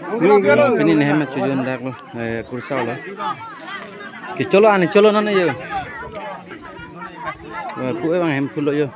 Ini nih hemat tujuan dak lo, kursa lo. Kicolo ane colo nana yo. Kue bang hem full yo.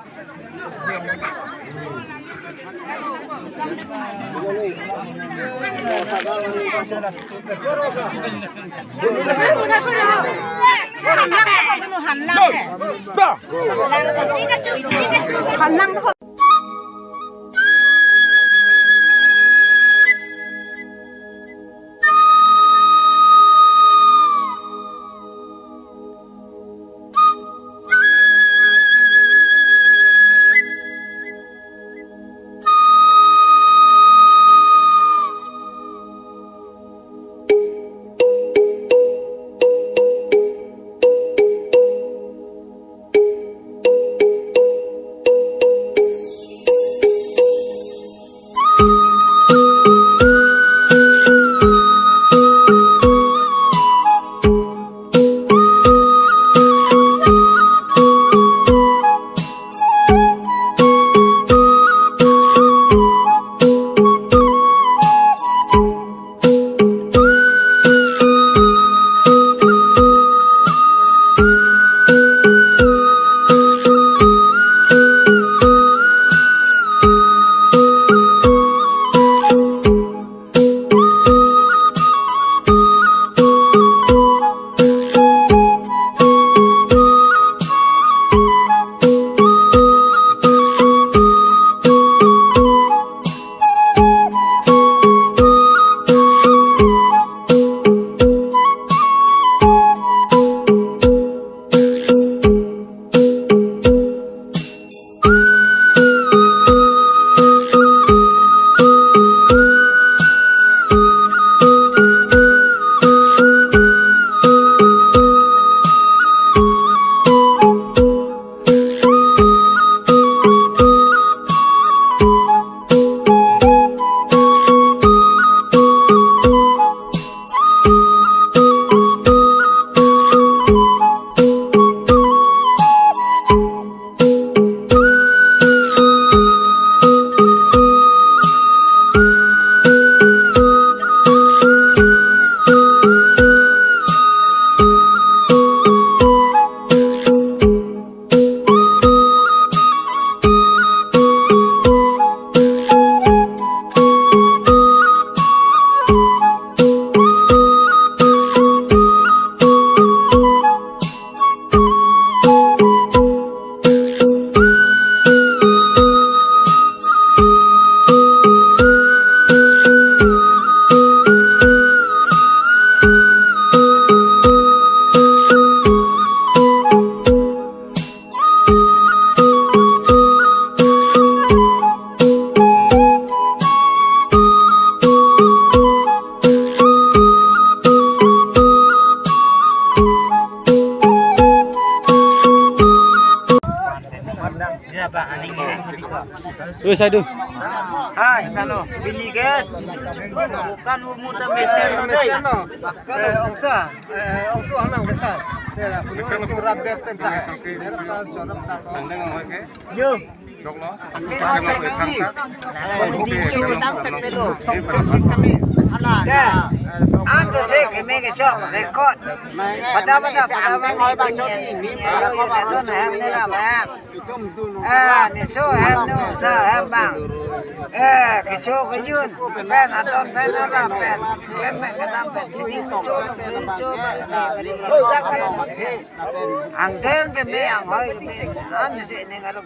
Saya tu. Hai, sano. Bini ke? Bukan muda mesin tu deh. Ongsa, ongsu anak besar. Mesin tu berat deh pentah. Sandeng orang ke? Yo. Jok lo. Anto se que me que shop record. Pada ngoi bang choni ni yo yo ne don ham ne la ba. Ni so ham no sa ham bang. Que cho que yun. Pen aton pen la pen. Pen me que tam pen chini que cho bari bari. Ang ten que me ang hoi que me. Anto se ne ngaro.